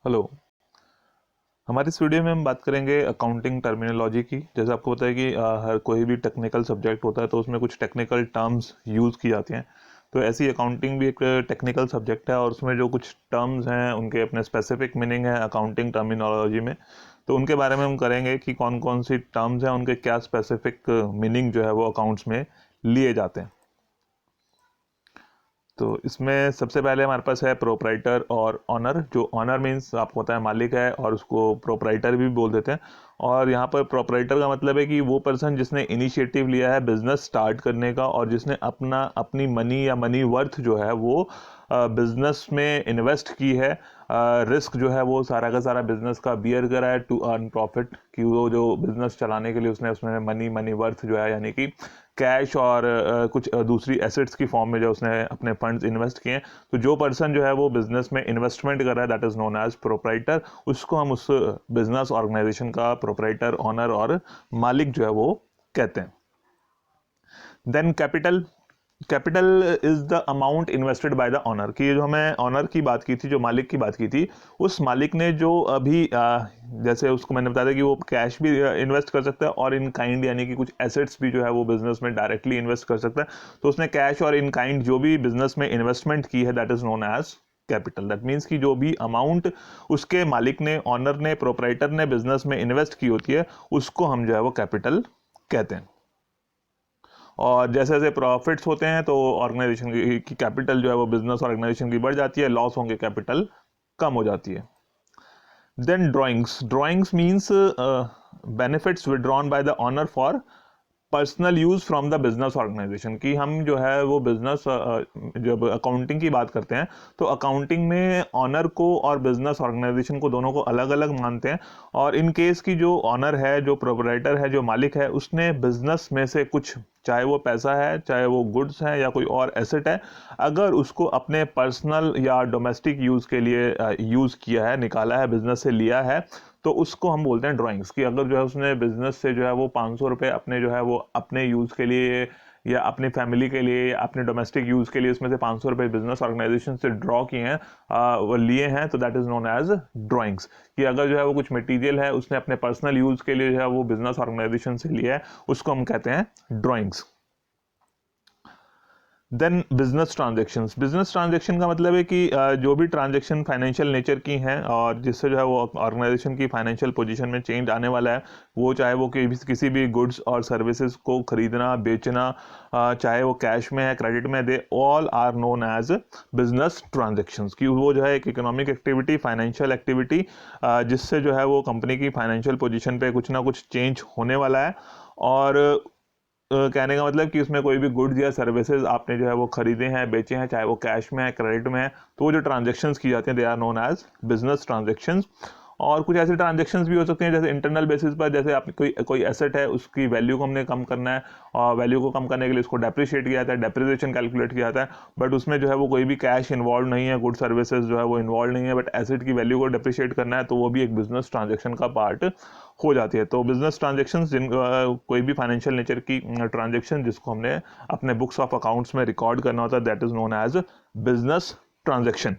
Hello. हमारी इस video में हम बात करेंगे अकाउंटिंग टर्मिनोलॉजी की। जैसे आपको पता है कि हर कोई भी टेक्निकल सब्जेक्ट होता है तो उसमें कुछ टेक्निकल टर्म्स यूज़ की जाती हैं। तो ऐसी अकाउंटिंग भी एक टेक्निकल सब्जेक्ट है और उसमें जो कुछ टर्म्स हैं उनके अपने स्पेसिफिक मीनिंग है अकाउंटिंग टर्मिनोलॉजी में। तो उनके बारे में हम करेंगे कि कौन कौन सी टर्म्स हैं, उनके क्या स्पेसिफिक मीनिंग जो है वो अकाउंट्स में लिए जाते हैं। तो इसमें सबसे पहले हमारे पास है प्रोप्राइटर और ऑनर। जो ऑनर मीन्स आपको पता है मालिक है और उसको प्रोप्राइटर भी बोल देते हैं। और यहाँ पर प्रोप्राइटर का मतलब है कि वो पर्सन जिसने इनिशिएटिव लिया है बिजनेस स्टार्ट करने का और जिसने अपनी मनी या मनी वर्थ जो है वो बिजनेस में इन्वेस्ट की है। रिस्क जो है वो सारा का सारा बिजनेस का बियर करा है टू अर्न प्रॉफिट, कि वो जो बिजनेस चलाने के लिए उसने उसमें मनी वर्थ जो है यानी कि कैश और कुछ दूसरी एसेट्स की फॉर्म में जो उसने अपने फंड्स इन्वेस्ट किए हैं। तो जो पर्सन जो है वो बिजनेस में इन्वेस्टमेंट कर रहा है that is known as proprietor. उसको हम उस बिजनेस ऑर्गेनाइजेशन का प्रोप्राइटर, ऑनर और मालिक जो है वो कहते हैं। Then capital. Capital is the amount invested by the owner. कि ये जो हमें ऑनर की बात की थी, जो मालिक की बात की थी, उस मालिक ने जो अभी जैसे उसको मैंने बताया था कि वो कैश भी इन्वेस्ट कर सकता है और इन काइंड यानी कि कुछ एसेट्स भी जो है वो बिजनेस में डायरेक्टली इन्वेस्ट कर सकता है। तो उसने कैश और इन काइंड जो भी बिजनेस में इन्वेस्टमेंट की है that is known as capital. That means कि जो भी अमाउंट उसके मालिक ने, ऑनर ने, प्रोप्राइटर ने बिजनेस में इन्वेस्ट की होती है उसको हम जो है वो कैपिटल कहते हैं। और जैसे जैसे प्रॉफिट्स होते हैं तो ऑर्गेनाइजेशन की कैपिटल जो है वो बिजनेस ऑर्गेनाइजेशन की बढ़ जाती है, लॉस होंगे कैपिटल कम हो जाती है। Then drawings. Drawings means benefits withdrawn by the owner for personal use from the business organisation. की हम जो है वो बिजनेस जब अकाउंटिंग की बात करते हैं तो अकाउंटिंग में ऑनर को और बिजनेस ऑर्गेनाइजेशन को दोनों को अलग अलग मानते हैं। और इन केस की जो ऑनर है, जो प्रोप्राइटर है, जो मालिक है, उसने बिजनेस में से कुछ, चाहे वो पैसा है, चाहे वो गुड्स है या कोई और एसेट है, अगर उसको अपने पर्सनल या डोमेस्टिक यूज़ के लिए यूज़ किया है, निकाला है, बिजनेस से लिया है, तो उसको हम बोलते हैं ड्राइंग्स। कि अगर जो है उसने बिजनेस से जो है वो 500 रुपये अपने जो है वो अपने यूज़ के लिए या अपनी फैमिली के लिए या अपने डोमेस्टिक यूज़ के लिए उसमें से 500 रुपये बिजनेस ऑर्गेनाइजेशन से ड्रॉ किए हैं, वो लिए हैं, तो that is known as drawings. कि अगर जो है वो कुछ मटेरियल है उसने अपने पर्सनल यूज़ के लिए जो है वो बिजनेस ऑर्गेनाइजेशन से लिया है, उसको हम कहते हैं drawings. Then business transactions. Business transaction का मतलब है कि जो भी ट्रांजेक्शन फाइनेंशियल नेचर की हैं और जिससे जो है वो ऑर्गेनाइजेशन की फाइनेंशियल पोजीशन में चेंज आने वाला है, वो चाहे वो किसी भी गुड्स और सर्विसेज को खरीदना, बेचना, चाहे वो कैश में है, क्रेडिट में, they all are known as business transactions. कि वो जो है एक इकोनॉमिक एक्टिविटी, फाइनेंशियल एक्टिविटी, जिससे जो है वो कंपनी की फाइनेंशियल पोजीशन पे कुछ ना कुछ चेंज होने वाला है। और कहने का मतलब कि उसमें कोई भी गुड्स या सर्विसेज आपने जो है वो खरीदे हैं, बेचे हैं, चाहे वो कैश में है, क्रेडिट में है, तो वो जो ट्रांजेक्शन्स की जाती हैं they are known as business transactions. और कुछ ऐसे ट्रांजेक्शन्स भी हो सकते हैं जैसे इंटरनल बेसिस पर, जैसे आप कोई एसेट है उसकी वैल्यू को हमने कम करना है और वैल्यू को कम करने के लिए उसको डेप्रिशिएट किया जाता है, डेप्रिसिएशन कैलकुलेट किया जाता है, बट उसमें जो है वो कोई भी कैश इन्वॉल्व नहीं है, गुड सर्विसेज जो है वो इन्वॉल्व नहीं है, बट एसेट की वैल्यू को डेप्रिशिएट करना है, तो वो भी एक बिजनेस ट्रांजेक्शन का पार्ट हो जाती है। तो बिजनेस ट्रांजेक्शन्स कोई भी फाइनेंशियल नेचर की ट्रांजेक्शन जिसको हमने अपने बुक्स ऑफ अकाउंट्स में रिकॉर्ड करना होता है that is known as business transaction.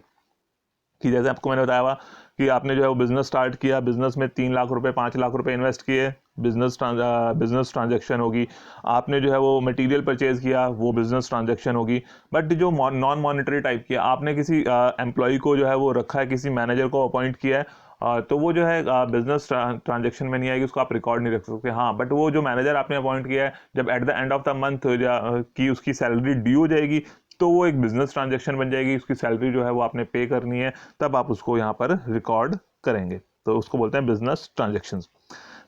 कि जैसे आपको मैंने बताया हुआ कि आपने जो है वो बिजनेस स्टार्ट किया, बिजनेस में 3 लाख रुपए, 5 लाख रुपए इन्वेस्ट किए, बिजनेस ट्रांजेक्शन होगी। आपने जो है वो मटेरियल परचेज किया, वो बिजनेस ट्रांजेक्शन होगी। बट जो नॉन मॉनिटरी टाइप की, आपने किसी एम्प्लॉय को जो है वो रखा है, किसी मैनेजर को अपॉइंट किया है, तो वो जो है बिजनेस ट्रांजेक्शन में नहीं आएगी, उसको आप रिकॉर्ड नहीं रख सकते। हाँ, बट वो जो मैनेजर आपने अपॉइंट किया है, जब eight the end of the month की उसकी सैलरी ड्यू हो जाएगी, तो वो एक बिजनेस ट्रांजेक्शन बन जाएगी। उसकी सैलरी जो है वो आपने पे करनी है, तब आप उसको यहाँ पर रिकॉर्ड करेंगे, तो उसको बोलते हैं business transaction.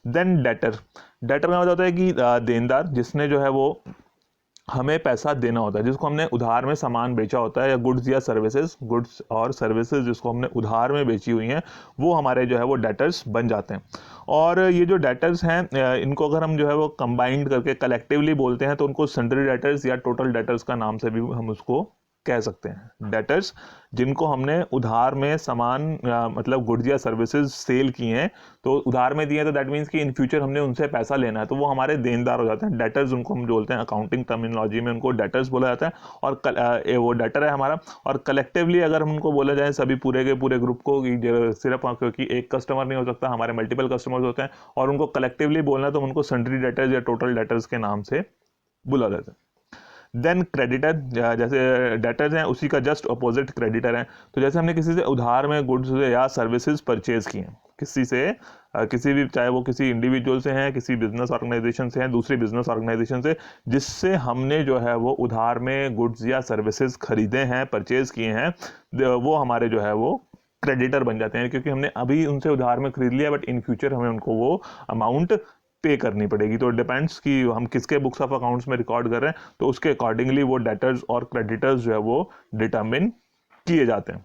Then debtor. Debtor का मतलब होता है कि देनदार, जिसने जो है वो हमें पैसा देना होता है, जिसको हमने उधार में सामान बेचा होता है, या गुड्स या सर्विसेज, गुड्स और सर्विसेज जिसको हमने उधार में बेची हुई हैं, वो हमारे जो है वो डेटर्स बन जाते हैं। और ये जो डेटर्स हैं इनको अगर हम जो है वो कंबाइंड करके कलेक्टिवली बोलते हैं तो उनको सन्ड्री डेटर्स या टोटल डेटर्स का नाम से भी हम उसको कह सकते हैं। डेटर्स जिनको हमने उधार में सामान मतलब गुड्स या सर्विसेज सेल किए हैं, तो उधार में दिए, तो दैट मीन्स कि इन फ्यूचर हमने उनसे पैसा लेना है, तो वो हमारे देनदार हो जाते हैं। डेटर्स उनको हम बोलते हैं, अकाउंटिंग टर्मिनोलॉजी में उनको डेटर्स बोला जाता है। और वो डेटर है हमारा। और कलेक्टिवली अगर हम उनको बोला जाए सभी पूरे के पूरे ग्रुप को, सिर्फ क्योंकि एक कस्टमर नहीं हो सकता, हमारे मल्टीपल कस्टमर्स होते हैं, और उनको कलेक्टिवली बोलना है, तो उनको सन्ड्री डेटर्स या टोटल डेटर्स के नाम से बुला जाता है। देन क्रेडिटर, जैसे डेटर्स हैं उसी का जस्ट अपोजिट क्रेडिटर हैं। तो जैसे हमने किसी से उधार में गुड्स या सर्विसेज परचेज किए हैं, किसी से किसी भी, चाहे वो किसी इंडिविजुअल से हैं, किसी बिजनेस ऑर्गेनाइजेशन से हैं, दूसरी बिजनेस ऑर्गेनाइजेशन से, जिससे हमने जो है वो उधार में गुड्स या सर्विसेज खरीदे हैं, परचेज किए हैं, वो हमारे जो है वो क्रेडिटर बन जाते हैं, क्योंकि हमने अभी उनसे उधार में खरीद लिया, बट इन फ्यूचर हमें उनको वो अमाउंट पे करनी पड़ेगी। तो डिपेंड्स कि हम किसके बुक्स ऑफ अकाउंट्स में रिकॉर्ड कर रहे हैं, तो उसके अकॉर्डिंगली वो डेटर्स और क्रेडिटर्स जो है वो डिटरमिन किए जाते हैं।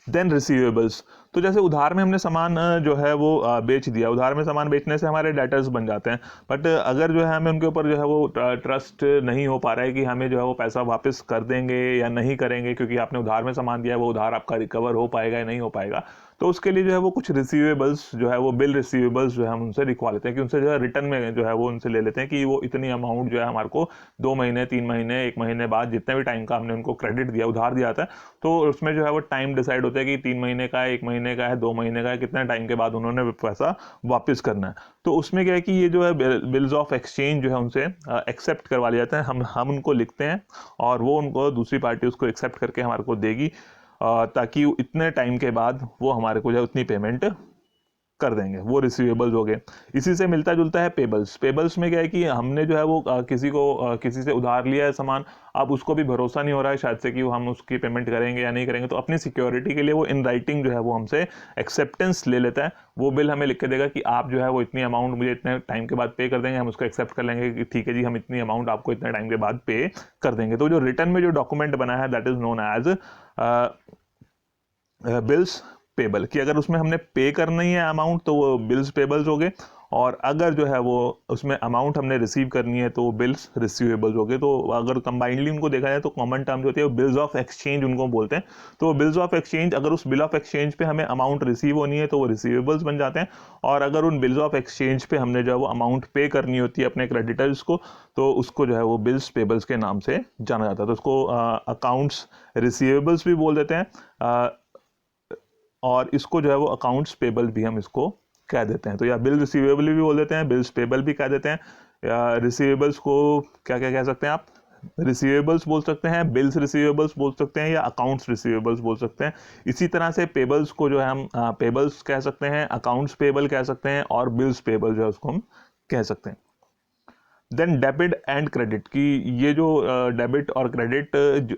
देन रिसीवेबल्स, तो जैसे उधार में हमने सामान जो है वो बेच दिया, उधार में सामान बेचने से हमारे डेटर्स बन जाते हैं, बट अगर जो है हमें उनके ऊपर जो है वो ट्रस्ट नहीं हो पा रहा है कि हमें जो है वो पैसा वापस कर देंगे या नहीं करेंगे, क्योंकि आपने उधार में सामान दिया है, वो उधार आपका रिकवर हो पाएगा या नहीं हो पाएगा, तो उसके लिए जो है वो कुछ रिसीवेबल्स जो है वो बिल रिसीवेबल्स जो है हम उनसे रिक्वा लेते हैं, कि उनसे जो है रिटर्न में जो है वो उनसे ले लेते हैं कि वो इतनी अमाउंट जो है हमारे को 2 महीने 3 महीने 1 महीने बाद जितने भी टाइम का हमने उनको क्रेडिट दिया, उधार दिया था, तो उसमें जो है वो टाइम डिसाइड होता है कि 3 महीने का है, 1 महीने का है, 2 महीने का है, कितने टाइम के बाद उन्होंने पैसा वापस करना है। तो उसमें क्या है कि ये जो है बिल्स ऑफ एक्सचेंज जो है उनसे एक्सेप्ट करवा लिया जाता है, हम उनको लिखते हैं और वो उनको दूसरी पार्टी उसको एक्सेप्ट करके हमारे को देगी, ताकि इतने टाइम के बाद वो हमारे को जो उतनी पेमेंट कर देंगे। वो रिसीवेबल्स हो गए। इसी से मिलता जुलता है पेबल्स। पेबल्स में क्या है कि हमने जो है वो किसी से उधार लिया है सामान, अब उसको भी भरोसा नहीं हो रहा है शायद से कि वो हम उसकी पेमेंट करेंगे या नहीं करेंगे, तो अपनी सिक्योरिटी के लिए वो इन राइटिंग जो है वो हमसे एक्सेप्टेंस ले लेता है। वो बिल हमें लिख के देगा कि आप जो है वो इतनी अमाउंट मुझे इतने टाइम के बाद पे कर देंगे, हम उसको एक्सेप्ट कर लेंगे कि ठीक है जी, हम इतनी अमाउंट आपको इतने टाइम के बाद पे कर देंगे। तो जो रिटर्न में जो डॉक्यूमेंट बना है that is known as bills payable, कि अगर उसमें हमने पे करना ही है अमाउंट तो वो बिल्स पेबल्स हो गए, और अगर जो है वो उसमें अमाउंट हमने रिसीव करनी है तो वो बिल्स रिसीवेबल्स हो गए। तो अगर कंबाइंडली उनको देखा जाए तो कॉमन टर्म जो होती है वो बिल्स ऑफ एक्सचेंज उनको बोलते हैं। तो बिल्स ऑफ एक्सचेंज, अगर उस बिल ऑफ एक्सचेंज पे हमें अमाउंट रिसीव होनी है तो वो रिसीवेबल्स बन जाते हैं, और अगर उन बिल्स ऑफ एक्सचेंज पे हमने जो है वो अमाउंट पे करनी होती है अपने क्रेडिटर्स को, तो उसको जो है वो बिल्स पेबल्स के नाम से जाना जाता है। तो उसको अकाउंट्स रिसीवेबल्स भी बोल देते हैं, और इसको जो है वो अकाउंट्स पेबल भी हम इसको कह देते हैं। तो या बिल रिसीवेबल भी बोल देते हैं, बिल्स पेबल भी कह देते हैं, या रिसीवेबल्स को क्या क्या कह सकते हैं आप, रिसीवेबल्स बोल सकते हैं, बिल्स रिसीवेबल्स बोल सकते हैं, या अकाउंट्स रिसीवेबल्स बोल सकते हैं। इसी तरह से पेबल्स को जो है हम पेबल्स कह सकते हैं, अकाउंट्स पेबल कह सकते हैं, और बिल्स पेबल जो है उसको हम कह सकते हैं। देन डेबिट एंड क्रेडिट, की ये जो डेबिट और क्रेडिट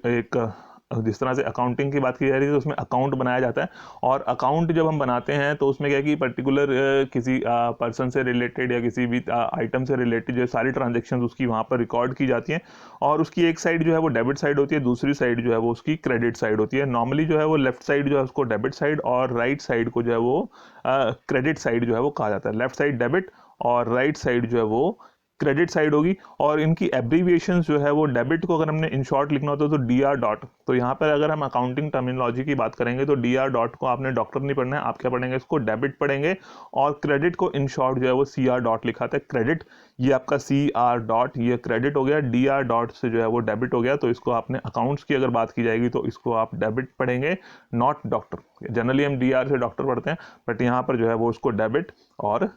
एक जिस तरह से अकाउंटिंग की बात की जा रही है तो उसमें अकाउंट बनाया जाता है, और अकाउंट जब हम बनाते हैं तो उसमें क्या है कि पर्टिकुलर किसी पर्सन से रिलेटेड या किसी भी आइटम से रिलेटेड जो सारी ट्रांजेक्शन उसकी वहाँ पर रिकॉर्ड की जाती हैं, और उसकी एक साइड जो है वो डेबिट साइड होती है, दूसरी साइड जो है वो उसकी क्रेडिट साइड होती है। नॉर्मली जो है वो लेफ्ट साइड जो है उसको डेबिट साइड, और राइट साइड को जो है वो क्रेडिट साइड जो है वो कहा जाता है। लेफ्ट साइड डेबिट और राइट साइड जो है वो क्रेडिट साइड होगी, और इनकी एब्रीविएशंस जो है वो डेबिट को अगर हमने इन शॉर्ट लिखना होता है तो DR डॉट। तो यहाँ पर अगर हम अकाउंटिंग टर्मिनोलॉजी की बात करेंगे तो DR डॉट को आपने डॉक्टर नहीं पढ़ना है, आप क्या पढ़ेंगे, इसको डेबिट पढ़ेंगे, और क्रेडिट को इन शॉर्ट जो है वो CR डॉट लिखा था। क्रेडिट ये आपका CR डॉट, ये क्रेडिट हो गया, DR डॉट से जो है वो डेबिट हो गया। तो इसको आपने अकाउंट्स की अगर बात की जाएगी तो इसको आप डेबिट पढ़ेंगे, नॉट डॉक्टर। जनरली हम DR से डॉक्टर पढ़ते हैं, बट यहाँ पर जो है वो उसको डेबिट और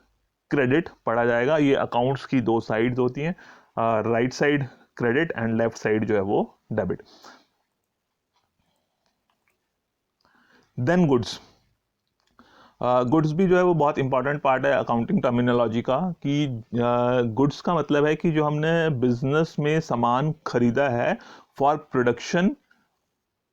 क्रेडिट पढ़ा जाएगा। ये अकाउंट्स की दो साइड्स होती हैं, right side credit and left side जो है वो डेबिट। देन गुड्स, गुड्स भी जो है वो बहुत इंपॉर्टेंट पार्ट है अकाउंटिंग टर्मिनोलॉजी का, कि गुड्स का मतलब है कि जो हमने बिजनेस में सामान खरीदा है फॉर प्रोडक्शन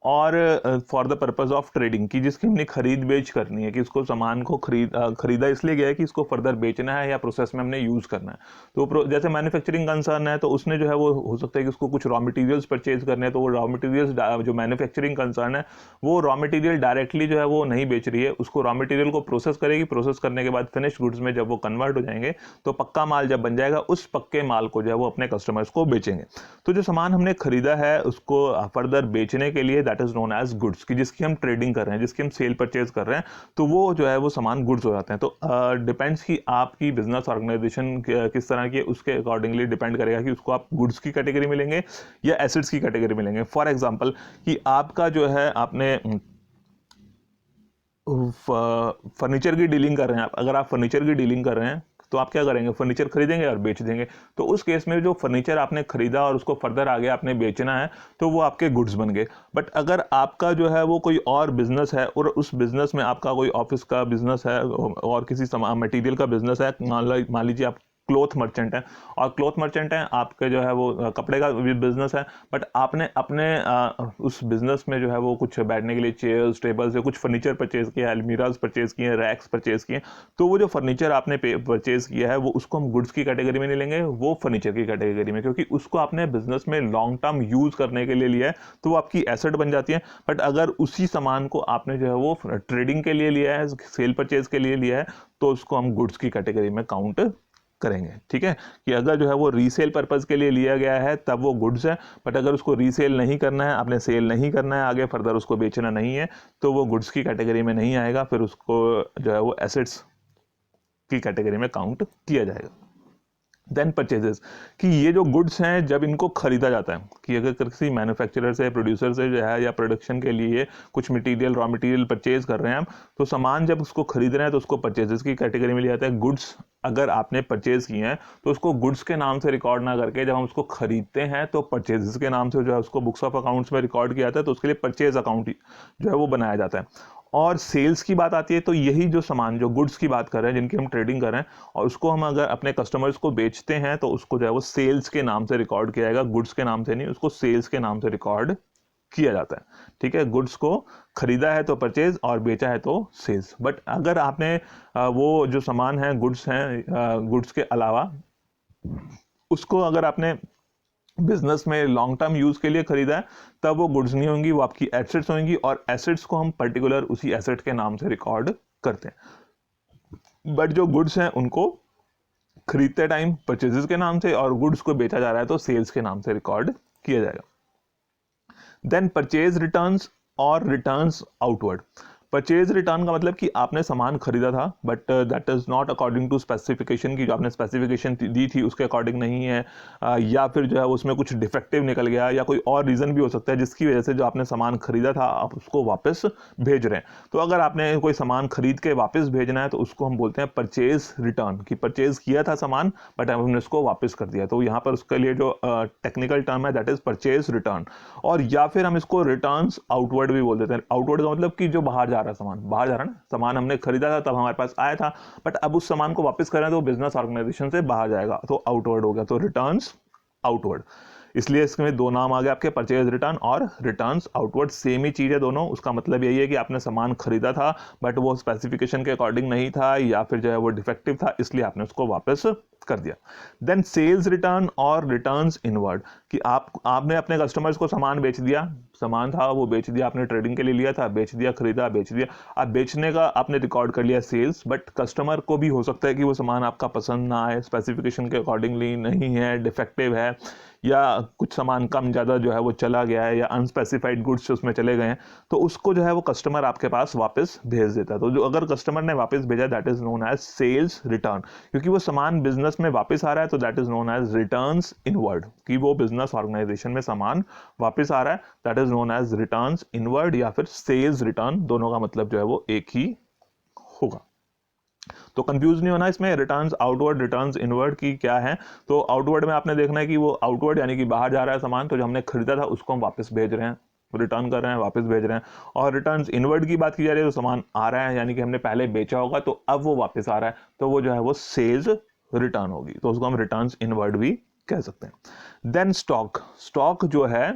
और for the purpose of trading, की जिसकी हमने खरीद बेच करनी है, कि इसको सामान को खरीदा इसलिए गया है कि इसको फर्दर बेचना है या प्रोसेस में हमने यूज़ करना है। तो जैसे मैन्युफैक्चरिंग कंसर्न है तो उसने जो है वो हो सकता है कि उसको कुछ रॉ मटेरियल्स परचेज करने हैं, तो वो रॉ मटेरियल्स जो मैन्युफैक्चरिंग कंसर्न है वो रॉ मटेरियल डायरेक्टली जो है वो नहीं बेच रही है, उसको रॉ मटेरियल को प्रोसेस करेगी, प्रोसेस करने के बाद फिनिश गुड्स में जब वो कन्वर्ट हो जाएंगे तो पक्का माल जब बन जाएगा उस पक्के माल को जो है वो अपने कस्टमर्स को बेचेंगे। तो जो सामान हमने खरीदा है उसको फर्दर बेचने के लिए that is known as goods, की जिसकी हम ट्रेडिंग कर रहे हैं, जिसकी हम सेल परचेज कर रहे हैं, तो वो जो है वो सामान गुड्स हो जाते हैं। तो डिपेंड्स कि आपकी बिजनेस ऑर्गेनाइजेशन किस तरह की है, उसके अकॉर्डिंगली डिपेंड करेगा कि उसको आप गुड्स की कैटेगरी मिलेंगे या एसेट्स की कैटेगरी मिलेंगे। फॉर एग्जांपल कि आपका जो है आपने फर्नीचर की डीलिंग कर रहे हैं, अगर आप फर्नीचर की डीलिंग कर रहे हैं तो आप क्या करेंगे, फर्नीचर खरीदेंगे और बेच देंगे। तो उस केस में जो फर्नीचर आपने खरीदा और उसको फर्दर आगे आपने बेचना है तो वो आपके गुड्स बन गए। बट अगर आपका जो है वो कोई और बिजनेस है और उस बिजनेस में आपका कोई ऑफिस का बिजनेस है और किसी मटेरियल का बिजनेस है, मान लीजिए आप क्लोथ मर्चेंट है और क्लोथ मर्चेंट है, आपके जो है वो कपड़े का बिजनेस है, बट आपने अपने उस बिजनेस में जो है वो कुछ बैठने के लिए चेयर्स टेबल्स या कुछ फर्नीचर परचेज किया, अलमीराज परचेज किए, रैक्स परचेज किए, तो वो जो फर्नीचर आपने परचेज किया है वो उसको हम गुड्स की कैटेगरी में नहीं लेंगे, वो फर्नीचर की कैटेगरी में, क्योंकि उसको आपने बिजनेस में लॉन्ग टर्म यूज करने के लिए लिया है तो वो आपकी एसेट बन जाती है। बट अगर उसी सामान को आपने जो है वो ट्रेडिंग के लिए लिया है, सेल परचेज के लिए लिया है, तो उसको हम गुड्स की कैटेगरी में काउंट करेंगे। ठीक है, कि अगर जो है वो रीसेल पर्पस के लिए लिया गया है तब वो गुड्स है, बट अगर उसको रीसेल नहीं करना है, आपने सेल नहीं करना है, आगे फर्दर उसको बेचना नहीं है, तो वो गुड्स की कैटेगरी में नहीं आएगा, फिर उसको जो है वो एसेट्स की कैटेगरी में काउंट किया जाएगा। देन परचेजेस, कि ये जो गुड्स हैं जब इनको खरीदा जाता है, कि अगर किसी मैन्युफैक्चरर से, प्रोड्यूसर से जो है या प्रोडक्शन के लिए कुछ मटेरियल, रॉ मटेरियल परचेज कर रहे हैं हम, तो सामान जब उसको खरीद रहे हैं तो उसको परचेजेस की कैटेगरी में लिया जाता है। गुड्स अगर आपने परचेज किए हैं तो उसको गुड्स के नाम से रिकॉर्ड ना करके जब हम उसको खरीदते हैं तो परचेजेस के नाम से जो है उसको बुक्स ऑफ अकाउंट्स में रिकॉर्ड किया जाता है, तो उसके लिए परचेज अकाउंट जो है वो बनाया जाता है। और सेल्स की बात आती है तो यही जो सामान, जो गुड्स की बात कर रहे हैं, जिनकी हम ट्रेडिंग कर रहे हैं और उसको हम अगर अपने कस्टमर्स को बेचते हैं तो उसको जो है वो सेल्स के नाम से रिकॉर्ड किया जाएगा, गुड्स के नाम से नहीं, उसको सेल्स के नाम से रिकॉर्ड किया जाता है। ठीक है, गुड्स को खरीदा है तो परचेज और बेचा है तो सेल्स। बट अगर आपने वो जो सामान है, गुड्स हैं, गुड्स के अलावा उसको अगर आपने बिजनेस में लॉन्ग टर्म यूज के लिए खरीदा है, तब वो गुड्स नहीं होंगी, वो आपकी एसेट्स होंगी, और एसेट्स को हम पर्टिकुलर उसी एसेट के नाम से रिकॉर्ड करते हैं। बट जो गुड्स हैं उनको खरीदते टाइम परचेजेस के नाम से और गुड्स को बेचा जा रहा है तो सेल्स के नाम से रिकॉर्ड किया जाएगा। देन परचेज रिटर्न्स और रिटर्न्स आउटवर्ड। परचेज रिटर्न का मतलब कि आपने सामान खरीदा था but that is not according to specification, की जो आपने स्पेसिफिकेशन दी थी उसके अकॉर्डिंग नहीं है, या फिर जो है उसमें कुछ डिफेक्टिव निकल गया या कोई और रीज़न भी हो सकता है जिसकी वजह से जो आपने सामान खरीदा था आप उसको वापस भेज रहे हैं। तो अगर आपने कोई सामान खरीद के वापस भेजना है तो उसको हम बोलते हैं परचेज रिटर्न, कि परचेज किया था सामान बट हमने उसको वापस कर दिया। तो यहाँ पर उसके लिए जो टेक्निकल टर्म है दैट इज परचेज रिटर्न। और या फिर हम इसको रिटर्न्स आउटवर्ड भी बोल देते हैं। आउटवर्ड का मतलब कि जो बाहर जा रहा है सामान, बाहर जा रहा है ना, सामान हमने खरीदा था तब हमारे पास आया था बट अब उस सामान को वापस कर रहे हैं तो बिजनेस ऑर्गेनाइजेशन से बाहर जाएगा, तो आउटवर्ड हो गया। तो रिटर्न्स आउटवर्ड, इसलिए इसमें दो नाम आ गए आपके, परचेज रिटर्न और रिटर्न्स आउटवर्ड। सेम ही चीज़ है दोनों, उसका मतलब यही है कि आपने सामान खरीदा था बट वो स्पेसिफिकेशन के अकॉर्डिंग नहीं था या फिर जो है वो डिफेक्टिव था, इसलिए आपने उसको वापस कर दिया। देन सेल्स रिटर्न और रिटर्न्स इनवर्ड, कि आपने अपने कस्टमर्स को सामान बेच दिया, सामान था वो बेच दिया, आपने ट्रेडिंग के लिए लिया था, बेच दिया, खरीदा बेच दिया, अब बेचने का आपने रिकॉर्ड कर लिया सेल्स, बट कस्टमर को भी हो सकता है कि वो सामान आपका पसंद ना आए, स्पेसिफिकेशन के अकॉर्डिंगली नहीं है, डिफेक्टिव है, या कुछ सामान कम ज़्यादा जो है वो चला गया है या अनस्पेसिफाइड गुड्स उसमें चले गए हैं, तो उसको जो है वो कस्टमर आपके पास वापस भेज देता है। तो जो अगर कस्टमर ने वापस भेजा that is known as sales return, क्योंकि वो सामान बिजनेस में वापस आ रहा है तो that is known as returns inward, कि वो बिजनेस ऑर्गेनाइजेशन में सामान वापस आ रहा है, that is known as returns inward या फिर सेल्स रिटर्न, दोनों का मतलब जो है वो एक ही होगा। तो कंफ्यूज नहीं होना इसमें, रिटर्न्स आउटवर्ड रिटर्न्स इनवर्ड की क्या है। तो आउटवर्ड में आपने देखना है कि वो आउटवर्ड यानी कि बाहर जा रहा है सामान, तो जो हमने खरीदा था उसको हम वापस भेज रहे हैं, रिटर्न कर रहे हैं, वापस भेज रहे हैं। और रिटर्न्स इनवर्ड की बात की जा रही है तो सामान आ रहा है यानी कि हमने पहले बेचा होगा तो अब वो वापस आ रहा है, तो वो जो है वो सेल्स रिटर्न होगी, तो उसको हम रिटर्न्स इनवर्ड भी कह सकते हैं। देन स्टॉक, स्टॉक जो है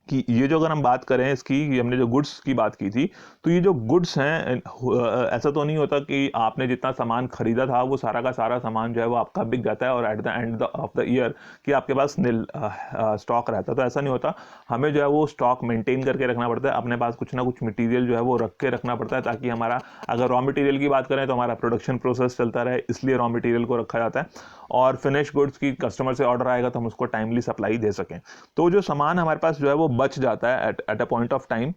कि ये जो अगर हम बात करें इसकी, ये हमने जो गुड्स की बात की थी, तो ये जो गुड्स हैं ऐसा तो नहीं होता कि आपने जितना सामान खरीदा था वो सारा का सारा सामान जो है वो आपका बिक जाता है और eight the end of the year कि आपके पास नील स्टॉक रहता है। तो ऐसा नहीं होता, हमें जो है वो स्टॉक मेंटेन करके रखना पड़ता है, अपने पास कुछ ना कुछ मटेरियल जो है वो रख के रखना पड़ता है, ताकि हमारा, अगर रॉ मटेरियल की बात करें तो हमारा प्रोडक्शन प्रोसेस चलता रहे, इसलिए रॉ मटेरियल को रखा जाता है, और फिनिश गुड्स की कस्टमर से ऑर्डर आएगा तो हम उसको टाइमली सप्लाई दे सकें। तो जो सामान हमारे पास जो है वो बच जाता है at a point of time,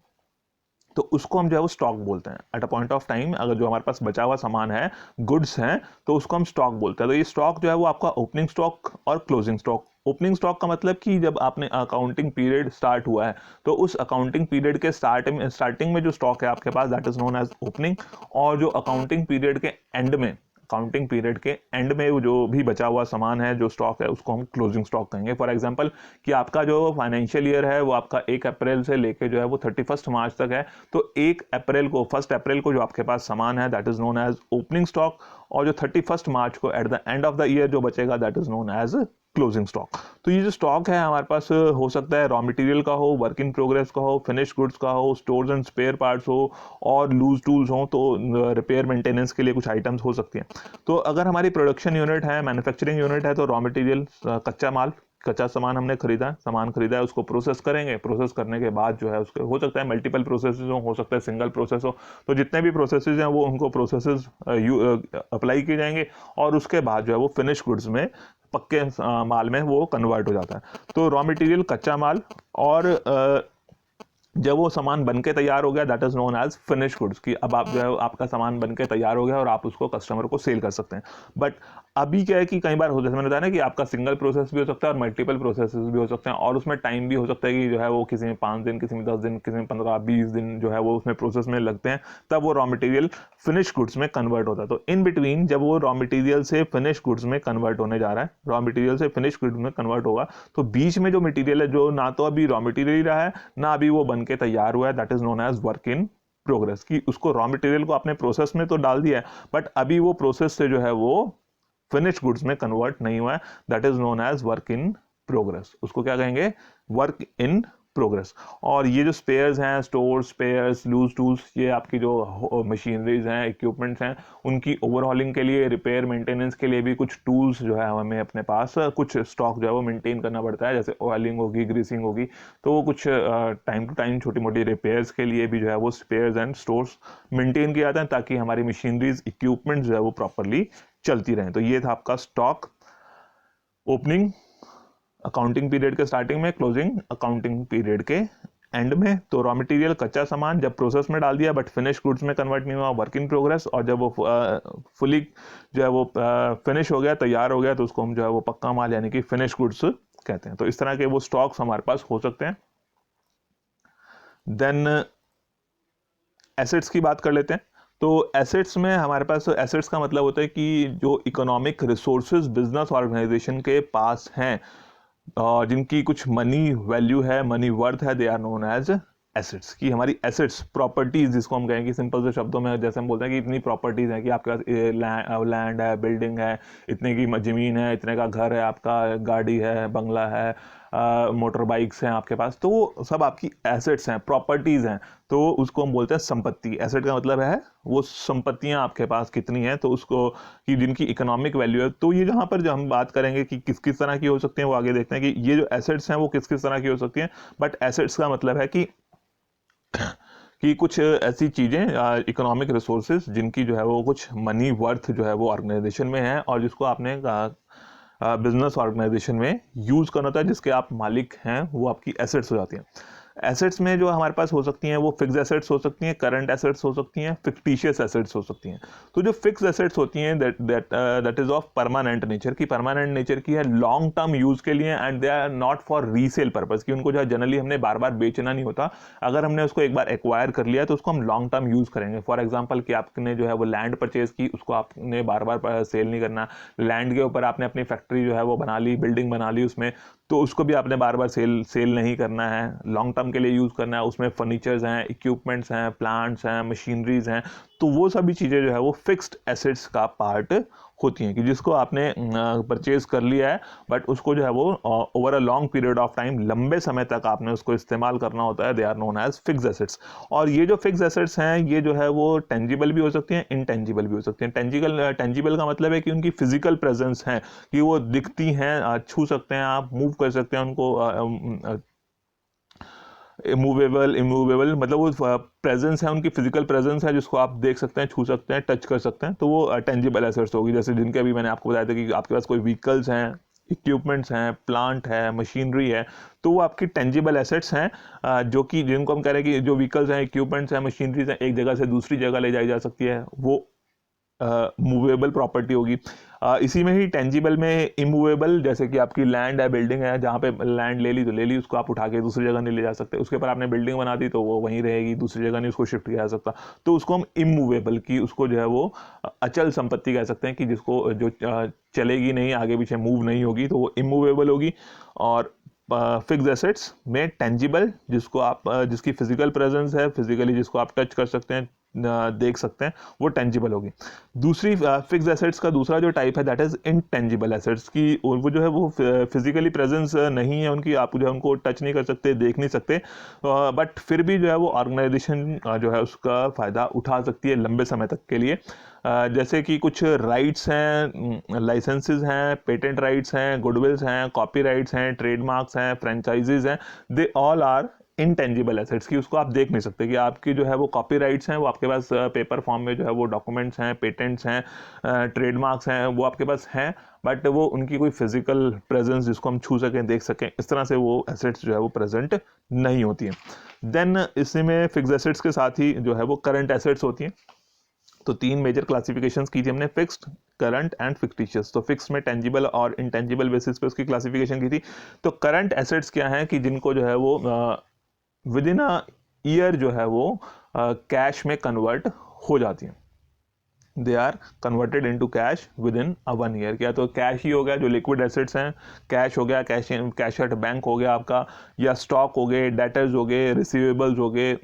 तो उसको हम जो है वो स्टॉक बोलते हैं। At a point of time अगर जो हमारे पास बचा हुआ सामान है, गुड्स हैं, तो उसको हम स्टॉक बोलते हैं। तो ये स्टॉक जो है वो आपका ओपनिंग स्टॉक और क्लोजिंग स्टॉक। ओपनिंग स्टॉक का मतलब कि जब आपने अकाउंटिंग पीरियड स्टार्ट हुआ है तो उस अकाउंटिंग पीरियड के स्टार्टिंग में जो स्टॉक है आपके पास, that is known as opening. और जो अकाउंटिंग पीरियड के एंड में, वो जो भी बचा हुआ सामान है, जो स्टॉक है, उसको हम क्लोजिंग स्टॉक कहेंगे। फॉर एग्जांपल कि आपका जो फाइनेंशियल ईयर है वो आपका 1 अप्रैल से लेके जो है वो 31 मार्च तक है, तो 1 अप्रैल को जो आपके पास सामान है that is known as opening stock, और जो 31 मार्च को at the end of the year जो बचेगा that is known as closing stock. तो ये जो स्टॉक है हमारे पास हो सकता है रॉ मटेरियल का हो, वर्क इन प्रोग्रेस का हो, फिनिश गुड्स का हो, स्टोर्स एंड स्पेयर पार्ट्स हो, और लूज टूल्स हो, तो रिपेयर मेंटेनेंस के लिए कुछ आइटम्स हो सकती हैं। तो अगर हमारी प्रोडक्शन यूनिट है, मैन्युफैक्चरिंग यूनिट है, तो रॉ मटेरियल, कच्चा माल, कच्चा सामान हमने सामान खरीदा है, उसको प्रोसेस करेंगे। प्रोसेस करने के बाद जो है उसके हो सकता है मल्टीपल प्रोसेसेस हो सकता है सिंगल प्रोसेस हो, तो जितने भी प्रोसेसेस हैं वो उनको प्रोसेसेस अप्लाई किए जाएंगे, और उसके बाद जो है वो फिनिश गुड्स में, पक्के माल में वो कन्वर्ट हो जाता है। तो रॉ मटेरियल, कच्चा माल, और जब वो सामान बन के तैयार हो गया that is known as finish goods, की अब आप जो है आपका सामान बन के तैयार हो गया और आप उसको कस्टमर को सेल कर सकते हैं। बट अभी क्या है कि कई बार हो, जैसे मैंने बताया ना कि आपका सिंगल प्रोसेस भी हो सकता है और मल्टीपल प्रोसेसेस भी हो सकते हैं, और उसमें टाइम भी हो सकता है कि जो है वो किसी में 5 दिन, किसी में 10 दिन, किसी में 15-20 दिन जो है वो उसमें प्रोसेस में लगते हैं, तब वो रॉ मटेरियल फिनिश गुड्स में कन्वर्ट होता है। तो इन बिटवीन जब वो रॉ मटेरियल से फिनिश गुड्स में कन्वर्ट होने जा रहा है, रॉ मटेरियल से फिनिश गुड्स में कन्वर्ट होगा, तो बीच में जो मटेरियल है, जो ना तो अभी रॉ मटेरियल ही रहा है ना अभी वो बन के तैयार हुआ है, that is known as work in progress. कि उसको रॉ मटेरियल को आपने प्रोसेस में तो डाल दिया है, बट अभी वो प्रोसेस से जो है वो फिनिश गुड्स में कन्वर्ट नहीं हुआ है, that is known as work in progress. उसको क्या कहेंगे? Work in progress. और ये जो स्पेयर्स हैं, स्टोर स्पेयर्स, लूज टूल्स, ये आपकी जो मशीनरीज हैं, इक्विपमेंट्स हैं, उनकी ओवरहॉलिंग के लिए, रिपेयर मेंटेनेंस के लिए भी कुछ टूल्स जो है हमें अपने पास कुछ स्टॉक जो है वो मेंटेन करना पड़ता है, जैसे ऑयलिंग होगी, ग्रीसिंग होगी, तो वो कुछ टाइम टू टाइम छोटी मोटी रिपेयर्स के लिए भी जो है वो स्पेयर्स एंड स्टोर्स मेंटेन किए जाते हैं, ताकि हमारी मशीनरीज, इक्विपमेंट जो है वो प्रॉपरली चलती रहें। तो ये था आपका स्टॉक, ओपनिंग अकाउंटिंग पीरियड के स्टार्टिंग में, क्लोजिंग अकाउंटिंग पीरियड के एंड में। तो रॉ मटेरियल, कच्चा सामान जब प्रोसेस में डाल दिया बट फिनिश गुड्स में कन्वर्ट नहीं हुआ, वर्क इन प्रोग्रेस। और जब वो फुली जो है वो फिनिश हो गया, तैयार हो गया, तो उसको हम जो है वो पक्का माल यानी कि फिनिश गुड्स कहते हैं। तो इस तरह के वो स्टॉक्स हमारे पास हो सकते हैं। देन एसेट्स की बात कर लेते हैं। तो एसेट्स में हमारे पास, एसेट्स का मतलब होता है कि जो इकोनॉमिक रिसोर्सेज बिजनेस ऑर्गेनाइजेशन के पास हैं, जिनकी कुछ मनी वैल्यू है, मनी वर्थ है, they are known as assets. की हमारी एसेट्स, प्रॉपर्टीज जिसको हम कहेंगे सिंपल से शब्दों में, जैसे हम बोलते हैं कि इतनी प्रॉपर्टीज हैं कि आपके पास लैंड है, बिल्डिंग है, इतने की ज़मीन है, इतने का घर है, आपका गाड़ी है, बंगला है, मोटर बाइक्स हैं आपके पास, तो वो सब आपकी एसेट्स हैं, प्रॉपर्टीज हैं। तो उसको हम बोलते हैं संपत्ति। एसेट का मतलब है वो संपत्तियां आपके पास कितनी हैं, तो उसको कि जिनकी इकोनॉमिक वैल्यू है। तो ये जहाँ पर जो हम बात करेंगे कि किस किस तरह की हो सकती हैं, वो आगे देखते हैं कि ये जो एसेट्स हैं वो किस किस तरह की हो सकती हैं। बट एसेट्स का मतलब है कि कुछ ऐसी चीज़ें, इकोनॉमिक रिसोर्सेज, जिनकी जो है वो कुछ मनी वर्थ जो है वो ऑर्गेनाइजेशन में है, और जिसको आपने बिजनेस ऑर्गेनाइजेशन में यूज़ करना होता है, जिसके आप मालिक हैं, वो आपकी एसेट्स हो जाती हैं। एसेट्स में जो हमारे पास हो सकती हैं वो फिक्स एसेट्स हो सकती हैं, करंट एसेट्स हो सकती हैं, फिक्टिशियस एसेट्स हो सकती हैं। तो जो फिक्स एसेट्स होती हैं that is of permanent nature की, परमानेंट नेचर की है, लॉन्ग टर्म यूज के लिए, and they are not for resale purpose, की उनको जो है जनरली हमने बार बार बेचना नहीं होता। अगर हमने उसको एक बार एक्वायर कर लिया तो उसको हम लॉन्ग टर्म यूज करेंगे। फॉर एग्जाम्पल कि आपने जो है वो लैंड परचेज की, उसको आपने बार बार सेल नहीं करना। लैंड के ऊपर आपने अपनी फैक्ट्री जो है वो बना ली, बिल्डिंग बना ली उसमें, तो उसको भी आपने बार बार सेल नहीं करना है, लॉन्ग टर्म के लिए यूज़ करना है। उसमें फर्नीचर्स हैं, इक्विपमेंट्स हैं, प्लांट्स हैं, मशीनरीज हैं, तो वो सभी चीज़ें जो है वो फिक्स्ड एसेट्स का पार्ट होती हैं, कि जिसको आपने परचेज कर लिया है, बट उसको जो है वो over a long period of time, लंबे समय तक आपने उसको इस्तेमाल करना होता है, they are known as fixed assets. और ये जो फिक्स्ड एसेट्स हैं ये जो है वो टेंजिबल भी हो सकती हैं, इनटेंजिबल भी हो सकती हैं। टेंजिबल का मतलब है कि उनकी फिजिकल प्रेजेंस है, कि वो दिखती हैं, छू सकते हैं आप, मूव कर सकते हैं उनको। मूवेबल इमूवेबल मतलब वो प्रेजेंस है, उनकी फिजिकल प्रेजेंस है जिसको आप देख सकते हैं, छू सकते हैं, टच कर सकते हैं, तो वो टेंजिबल एसेट्स होगी। जैसे जिनके अभी मैंने आपको बताया था कि आपके पास कोई व्हीकल्स हैं, इक्विपमेंट्स हैं, प्लांट है, मशीनरी है, तो वो आपकी टेंजिबल एसेट्स हैं, जो कि जिनको हम कह रहे हैं कि जो व्हीकल्स हैं, इक्विपमेंट्स हैं, मशीनरीज हैं, एक जगह से दूसरी जगह ले जाई जा सकती है, वो मूवेबल प्रॉपर्टी होगी। इसी में ही टेंजिबल में इमूवेबल, जैसे कि आपकी लैंड है, बिल्डिंग है, जहाँ पे लैंड ले ली तो ले ली, उसको आप उठा के दूसरी जगह नहीं ले जा सकते, उसके ऊपर आपने बिल्डिंग बना दी तो वो वहीं रहेगी, दूसरी जगह नहीं उसको शिफ्ट किया जा सकता, तो उसको हम इमूवेबल की, उसको जो है वो अचल संपत्ति कह सकते हैं, कि जिसको जो चलेगी नहीं, आगे पीछे मूव नहीं होगी, तो वो इमूवेबल होगी। और फिक्स्ड एसेट्स में टेंजिबल, जिसको आप जिसकी फिजिकल प्रेजेंस है, फिजिकली जिसको आप टच कर सकते हैं, देख सकते हैं, वो टेंजिबल होगी। दूसरी फिक्स्ड एसेट्स का दूसरा जो टाइप है दैट इज इनटेंजिबल एसेट्स की, वो जो है वो फिजिकली प्रेजेंस नहीं है उनकी, आप जो है उनको टच नहीं कर सकते, देख नहीं सकते, बट फिर भी जो है वो ऑर्गेनाइजेशन जो है उसका फ़ायदा उठा सकती है लंबे समय तक के लिए। जैसे कि कुछ राइट्स हैं, लाइसेंसेस हैं, पेटेंट राइट्स हैं, गुडविल्स हैं, कॉपी राइट्स हैं, ट्रेडमार्क्स हैं, फ्रेंचाइजीज हैं, they all are intangible assets, की उसको आप देख नहीं सकते, कि आपकी जो है वो कॉपी राइट्स हैं, वो आपके पास पेपर फॉर्म में जो है वो डॉक्यूमेंट्स हैं, पेटेंट्स हैं, ट्रेडमार्क्स हैं, वो आपके पास हैं, बट वो उनकी कोई फिजिकल प्रेजेंस जिसको हम छू सकें, देख सकें, इस तरह से वो एसेट्स जो है वो प्रेजेंट नहीं होती हैं। देन इसी में फिक्स्ड एसेट्स के साथ ही जो है वो करंट एसेट्स होती हैं। तो तीन मेजर क्लासिफिकेशंस की थी हमने, फिक्स्ड, करंट एंड फिक्टिशियस। तो फिक्स में टेंजिबल और इनटेंजिबल बेसिस पे उसकी क्लासिफिकेशन की थी। तो करंट एसेट्स क्या है, कि जिनको जो है वो विद इन अ ईयर जो है वो कैश में कन्वर्ट हो जाती हैं, they are converted into cash within a 1 year. क्या तो कैश ही हो गया जो लिक्विड एसेट्स हैं, कैश हो गया, कैश एट बैंक हो गया आपका, या स्टॉक हो गए, डेटर्स हो गए, रिसीवेबल्स हो गए,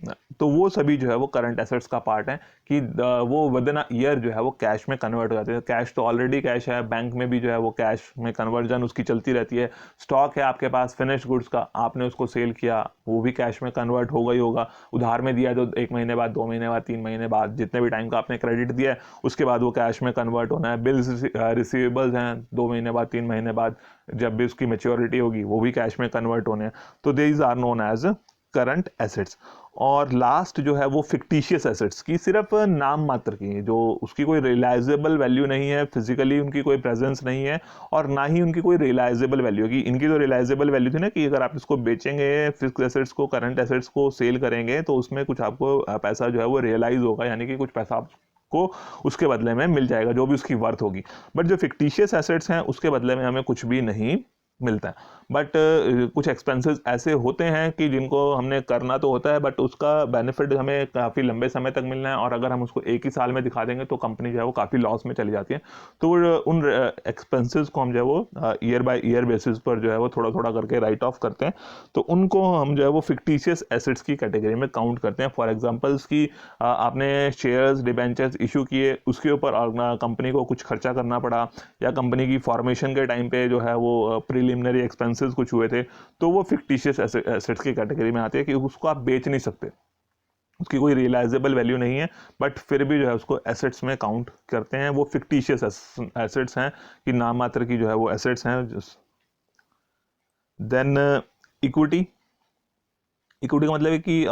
तो वो सभी जो है वो करंट एसेट्स का पार्ट है, कि वो विद इन अ ईयर जो है वो कैश में कन्वर्ट हो जाते हैं। कैश तो ऑलरेडी कैश है, बैंक में भी जो है वो कैश में कन्वर्जन उसकी चलती रहती है। स्टॉक है आपके पास फिनिश गुड्स का, आपने उसको सेल किया, वो भी कैश में कन्वर्ट होगा ही होगा। उधार में दिया तो 1 महीने बाद, 2 महीने बाद, 3 महीने बाद, जितने भी टाइम का आपने क्रेडिट दिया है उसके बाद वो कैश में कन्वर्ट होना है। बिल्स रिसीवेबल्स हैं, 2 महीने बाद, 3 महीने बाद जब भी उसकी मैच्योरिटी होगी वो भी कैश में कन्वर्ट होने हैं। तो these are known as current assets. और लास्ट जो है वो फिक्टिशियस एसेट्स की, सिर्फ नाम मात्र की, जो उसकी कोई रियलाइजेबल वैल्यू नहीं है, फिजिकली उनकी कोई प्रेजेंस नहीं है, और ना ही उनकी कोई रियलाइजेबल वैल्यू है। कि इनकी जो रियलाइजेबल वैल्यू थी ना, कि अगर आप इसको बेचेंगे, फिक्स्ड एसेट्स को, करंट एसेट्स को सेल करेंगे, तो उसमें कुछ आपको पैसा जो है वो रियलाइज होगा, यानी कि कुछ पैसा को उसके बदले में मिल जाएगा, जो भी उसकी वर्थ होगी। बट जो फिक्टिशियस एसेट्स हैं उसके बदले में हमें कुछ भी नहीं मिलता है। बट कुछ एक्सपेंसेस ऐसे होते हैं कि जिनको हमने करना तो होता है, बट उसका बेनिफिट हमें काफ़ी लंबे समय तक मिलना है, और अगर हम उसको एक ही साल में दिखा देंगे तो कंपनी जो है वो काफ़ी लॉस में चली जाती है। तो उन एक्सपेंसेस को हम जो है वो ईयर बाय ईयर बेसिस पर जो है वो थोड़ा थोड़ा करके राइट ऑफ करते हैं, तो उनको हम जो है वो फिक्टिशियस एसेट्स की कैटेगरी में काउंट करते हैं। फॉर एग्जाम्पल्स की आपने शेयर्स, डिबेंचर्स इशू किए, उसके ऊपर कंपनी को कुछ खर्चा करना पड़ा, या कंपनी की फॉर्मेशन के टाइम पे जो है वो प्रिलिमिनरी एक्सपेंसेस कुछ हुए थे, तो वो फिक्टिशियस एसेट्स की कैटेगरी में आते हैं, कि उसको आप बेच नहीं सकते, उसकी कोई रियलाइजेबल वैल्यू नहीं है, बट फिर भी जो है उसको एसेट्स में काउंट करते हैं। वो फिक्टिशियस एसेट्स हैं, कि नाम मात्र की जो है वो एसेट्स हैं। Then equity. इक्विटी का मतलब है कि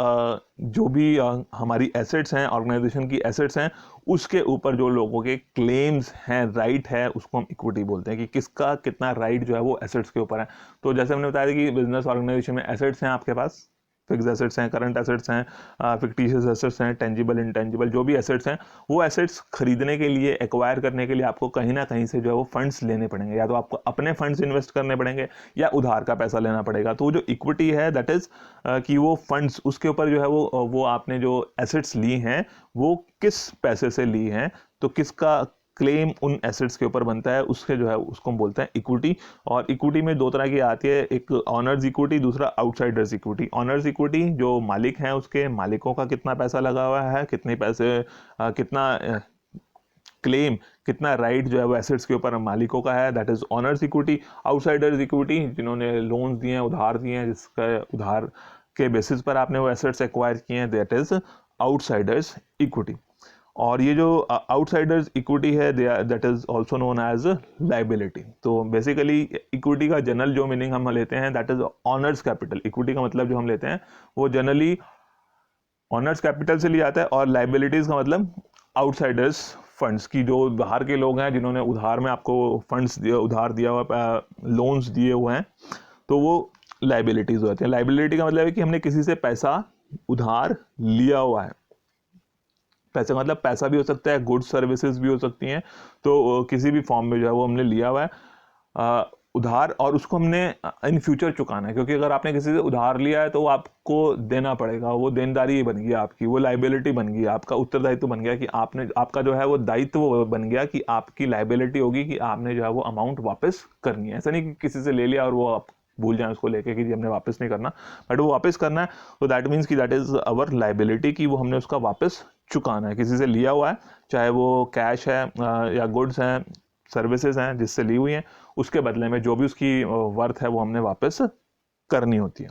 जो भी हमारी एसेट्स हैं, ऑर्गेनाइजेशन की एसेट्स हैं, उसके ऊपर जो लोगों के क्लेम्स हैं, राइट है, उसको हम इक्विटी बोलते हैं, कि किसका कितना राइट जो है वो एसेट्स के ऊपर है। तो जैसे हमने बताया कि बिजनेस ऑर्गेनाइजेशन में एसेट्स हैं आपके पास, फिक्स्ड एसेट्स हैं, करंट एसेट्स हैं, फिक्टिशियस एसेट्स हैं, टेंजिबल, इनटेंजिबल, जो भी एसेट्स हैं, वो एसेट्स खरीदने के लिए, एक्वायर करने के लिए आपको कहीं ना कहीं से जो है वो फंड्स लेने पड़ेंगे, या तो आपको अपने फंड्स इन्वेस्ट करने पड़ेंगे, या उधार का पैसा लेना पड़ेगा। तो जो इक्विटी है दैट इज कि वो फंड्स, उसके ऊपर जो है वो आपने जो एसेट्स ली हैं वो किस पैसे से ली हैं, तो किसका क्लेम उन एसेट्स के ऊपर बनता है, उसके जो है उसको हम बोलते हैं इक्विटी। और इक्विटी में दो तरह की आती है, एक ऑनर्स इक्विटी, दूसरा आउटसाइडर्स इक्विटी। ऑनर्स इक्विटी जो मालिक हैं उसके मालिकों का कितना पैसा लगा हुआ है, कितने पैसे कितना क्लेम, कितना राइट जो है वो एसेट्स के ऊपर मालिकों का है, that is honours equity. Outsiders equity जिन्होंने लोन्स दिए हैं, उधार दिए हैं, जिसका उधार के बेसिस पर आपने वो एसेट्स एक्वायर किए हैं, दैट इज आउटसाइडर्स इक्विटी। और ये जो आउटसाइडर्स इक्विटी है that is also known as liability. तो बेसिकली इक्विटी का जनरल जो मीनिंग हम लेते हैं दैट इज ऑनर्स कैपिटल। इक्विटी का मतलब जो हम लेते हैं वो जनरली ऑनर्स कैपिटल से लिया जाता है, और लाइबिलिटीज का मतलब आउटसाइडर्स फंड्स की, जो बाहर के लोग हैं जिन्होंने उधार में आपको फंड्स उधार दिया हुआ, लोन्स दिए हुए हैं, तो वो लाइबिलिटीज हो जाती है। लाइबिलिटी का मतलब है कि हमने किसी से पैसा उधार लिया हुआ है। पैसे का मतलब पैसा भी हो सकता है, गुड्स सर्विसेज भी हो सकती हैं, तो किसी भी फॉर्म में जो है वो हमने लिया हुआ है उधार, और उसको हमने इन फ्यूचर चुकाना है। क्योंकि अगर आपने किसी से उधार लिया है तो वो आपको देना पड़ेगा, वो देनदारी बन गई आपकी, वो लाइबिलिटी बन गई, आपका उत्तरदायित्व बन गया कि आपने, आपका जो है वो दायित्व बन गया कि आपकी लाइबिलिटी होगी कि आपने जो है वो अमाउंट वापस करनी है। ऐसा नहीं कि किसी से ले लिया और वो आप भूल जाए उसको लेके कि हमने वापस नहीं करना, बट वो वापस करना है। तो दैट मीन्स कि दैट इज अवर लाइबिलिटी, कि वो हमने उसका वापस चुकाना है। किसी से लिया हुआ है, चाहे वो कैश है या गुड्स हैं, सर्विसेज हैं जिससे ली हुई हैं, उसके बदले में जो भी उसकी वर्थ है वो हमने वापस करनी होती है,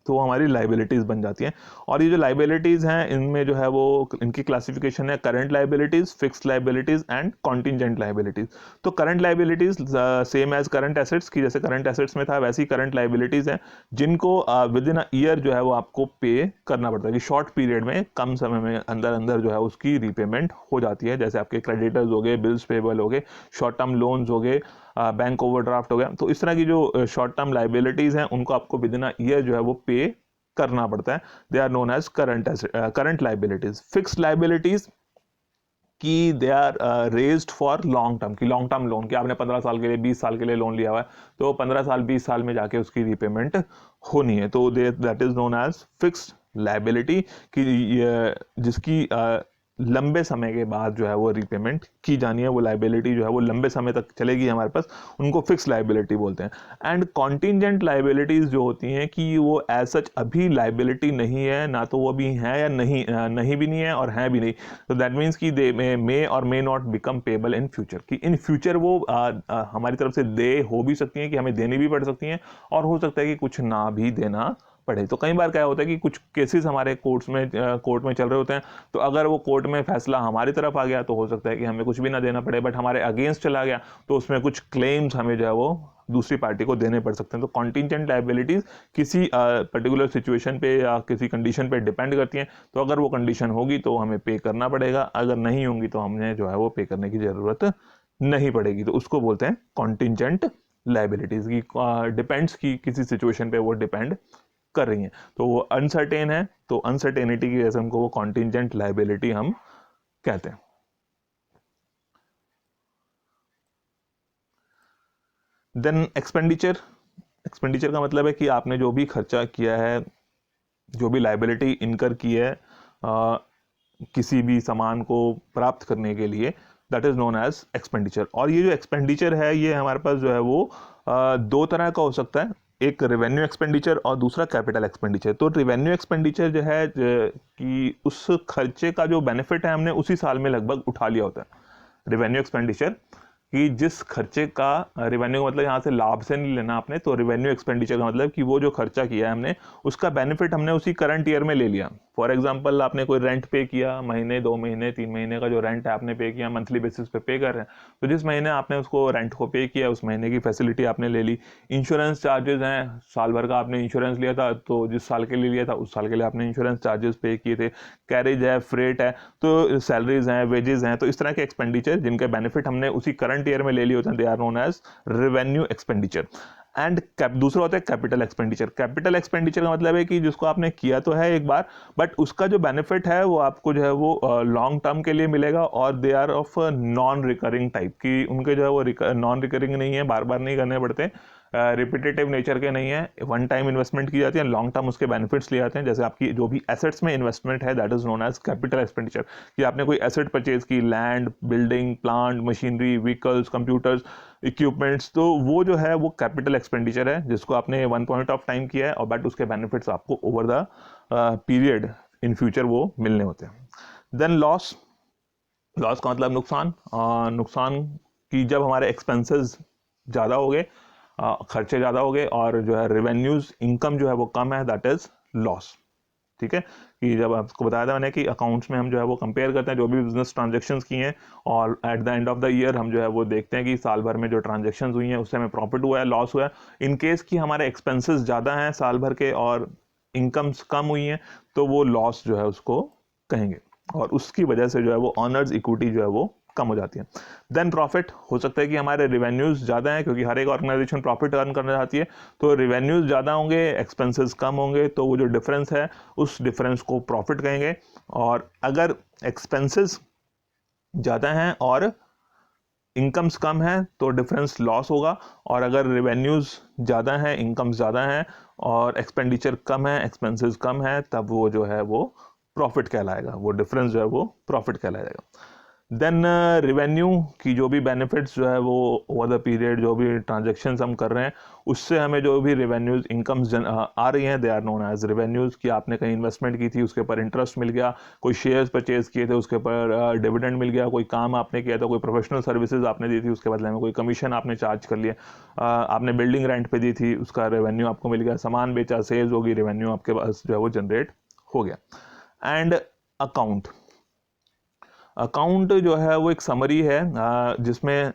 तो वो हमारी लाइबिलिटीज बन जाती हैं। और ये जो लाइबिलिटीज हैं इनमें जो है वो इनकी क्लासिफिकेशन है current liabilities, fixed liabilities and contingent liabilities. तो current liabilities same as current assets की, जैसे करंट एसेट्स में था वैसी करंट लाइबिलिटीज हैं जिनको विद इन अ ईयर जो है वो आपको पे करना पड़ता है, कि शॉर्ट पीरियड में, कम समय में अंदर अंदर जो है उसकी रीपेमेंट हो जाती है। जैसे आपके क्रेडिटर्स हो गए, बिल्स पेबल हो गए, शॉर्ट टर्म लोन्स हो गए, बैंक ओवरड्राफ्ट हो गया। तो इस तरह की जो शॉर्ट टर्म लाइबिलिटीज हैं उनको आपको विद इन अ ईयर जो है वो पे करना पड़ता है। They are known as current liabilities. Fixed liabilities कि they are raised for long term, की लॉन्ग टर्म लोन, कि आपने 15 साल के लिए, 20 साल के लिए लोन लिया हुआ है, तो 15 साल 20 साल में जाके उसकी रीपेमेंट होनी है, तो that is known as fixed liability, कि जिसकी लंबे समय के बाद जो है वो रीपेमेंट की जानी है, वो लाइबिलिटी जो है वो लंबे समय तक चलेगी हमारे पास, उनको फिक्स लाइबिलिटी बोलते हैं। एंड कॉन्टिजेंट लाइबिलिटीज जो होती हैं कि वो एज सच अभी लाइबिलिटी नहीं है, ना तो वो अभी है या नहीं भी नहीं है और है भी नहीं, तो दैट मीन्स कि दे मे और may not become payable in future, कि इन फ्यूचर वो हमारी तरफ से दे हो भी सकती हैं, कि हमें देनी भी पड़ सकती हैं, और हो सकता है कि कुछ ना भी देना पड़े। तो कई बार क्या होता है कि कुछ केसेस हमारे कोर्ट में चल रहे होते हैं, तो अगर वो कोर्ट में फैसला हमारी तरफ आ गया तो हो सकता है कि हमें कुछ भी ना देना पड़े, बट हमारे अगेंस्ट चला गया तो उसमें कुछ क्लेम्स हमें जो है वो दूसरी पार्टी को देने पड़ सकते हैं। तो कॉन्टिजेंट लायबिलिटीज किसी पर्टिकुलर सिचुएशन पे या किसी कंडीशन पे डिपेंड करती हैं, तो अगर वो कंडीशन होगी तो हमें पे करना पड़ेगा, अगर नहीं होंगी तो हमने जो है वो पे करने की जरूरत नहीं पड़ेगी। तो उसको बोलते हैं कॉन्टिजेंट लायबिलिटीज, की डिपेंड्स की किसी सिचुएशन पे वो डिपेंड कर रही हैं, तो वो अनसर्टेन है, तो अनसर्टेनिटी की वजह से हमको वो कॉन्टिजेंट लायबिलिटी हम कहते हैं। Then expenditure. एक्सपेंडिचर का मतलब है कि आपने जो भी खर्चा किया है, जो भी लायबिलिटी इनकर की है किसी भी सामान को प्राप्त करने के लिए, that is known as expenditure. और ये जो एक्सपेंडिचर है ये हमारे पास जो है वो दो तरह का हो सकता है, एक रेवेन्यू एक्सपेंडिचर और दूसरा कैपिटल एक्सपेंडिचर। तो रेवेन्यू एक्सपेंडिचर जो है कि उस खर्चे का जो बेनिफिट है हमने उसी साल में लगभग उठा लिया होता है। रेवेन्यू एक्सपेंडिचर कि जिस खर्चे का, रेवेन्यू का मतलब यहाँ से लाभ से नहीं लेना आपने, तो रेवेन्यू एक्सपेंडिचर का मतलब कि वो जो खर्चा किया है हमने उसका बेनिफिट हमने उसी करंट ईयर में ले लिया। फॉर एग्जांपल आपने कोई रेंट पे किया, महीने 2 महीने 3 महीने का जो रेंट है आपने पे किया, मंथली बेसिस पे कर रहे हैं, तो जिस महीने आपने उसको रेंट को पे किया उस महीने की फैसिलिटी आपने ले ली। इंश्योरेंस चार्जेस हैं, साल भर का आपने इंश्योरेंस लिया था, तो जिस साल के लिए लिया था उस साल के लिए आपने इंश्योरेंस चार्जेस पे किए थे। कैरेज है, फ्रेट है, तो सैलरीज हैं, वेजेस हैं, तो इस तरह के एक्सपेंडिचर जिनके बेनिफिट हमने उसी करंट ईयर में ले लिए होते हैं, they are known as revenue expenditure. And दूसरा होता है कैपिटल एक्सपेंडिचर। कैपिटल एक्सपेंडिचर का मतलब है कि जिसको आपने किया तो है एक बार, बट उसका जो बेनिफिट है वो आपको जो है वो लॉन्ग टर्म के लिए मिलेगा, और they are of non recurring type, की उनके जो है वो नॉन रिकरिंग नहीं है, बार बार नहीं करने पड़ते, रिपीटेटिव नेचर के नहीं है, वन टाइम इन्वेस्टमेंट की जाती है, लॉन्ग टर्म उसके बेनिफिट्स लिए जाते हैं। जैसे आपकी जो भी एसेट्स में इन्वेस्टमेंट है that is known as capital expenditure, कि आपने कोई एसेट परचेज की, land, building, plant, machinery, vehicles, computers, equipments, तो वो जो है वो कैपिटल एक्सपेंडिचर है जिसको आपने वन पॉइंट ऑफ टाइम किया है, और बट उसके बेनिफिट्स आपको over the period in future वो मिलने होते हैं। देन लॉस, लॉस का मतलब नुकसान। नुकसान की जब हमारे एक्सपेंसेस ज़्यादा हो गए, खर्चे ज़्यादा हो गए, और जो है रेवेन्यूज इनकम जो है वो कम है, दैट इज लॉस। ठीक है, कि जब आपको बताया था मैंने कि अकाउंट्स में हम जो है वो कंपेयर करते हैं जो भी बिजनेस ट्रांजेक्शन्स की हैं, और eight the end of the year हम जो है वो देखते हैं कि साल भर में जो ट्रांजेक्शन्स हुई हैं उससे हमें प्रॉफिट हुआ है, लॉस हुआ है। इन केस कि हमारे एक्सपेंसेस ज़्यादा हैं साल भर के और इनकम्स कम हुई हैं, तो वो लॉस जो है उसको कहेंगे, और उसकी वजह से जो है वो ऑनर्स इक्विटी जो है वो कम हो जाती है। देन प्रॉफिट, हो सकता है कि हमारे रिवेन्यूज ज़्यादा हैं, क्योंकि हर एक ऑर्गेनाइजेशन प्रॉफिट अर्न करना चाहती है, तो रिवेन्यूज ज़्यादा होंगे, एक्सपेंसेस कम होंगे, तो वो जो डिफरेंस है उस डिफरेंस को प्रॉफिट कहेंगे। और अगर एक्सपेंसेस ज़्यादा हैं और इनकम्स कम है तो डिफरेंस लॉस होगा, और अगर रिवेन्यूज ज़्यादा हैं, इनकम्स ज़्यादा हैं और एक्सपेंडिचर कम है, एक्सपेंसेस कम है, तब वो जो है वो प्रॉफिट कहलाएगा, वो डिफरेंस जो है वो प्रॉफिट कहलाएगा। देन रेवेन्यू की जो भी बेनिफिट्स जो है वो ओवर द पीरियड जो भी ट्रांजेक्शन्स हम कर रहे हैं उससे हमें जो भी रेवेन्यूज इनकम्स आ रही हैं, they are known as revenues. कि आपने कहीं इन्वेस्टमेंट की थी, उसके ऊपर इंटरेस्ट मिल गया, कोई शेयर्स परचेज किए थे उसके ऊपर डिविडेंड मिल गया, कोई काम आपने किया था, कोई प्रोफेशनल सर्विसेज आपने दी थी उसके बदले में कोई कमीशन आपने चार्ज कर लिया, आपने बिल्डिंग रेंट पे दी थी उसका रेवेन्यू आपको मिल गया, सामान बेचा, सेल्स होगी, रेवेन्यू आपके पास जो है वो जनरेट हो गया। एंड अकाउंट, अकाउंट जो है वो एक समरी है जिसमें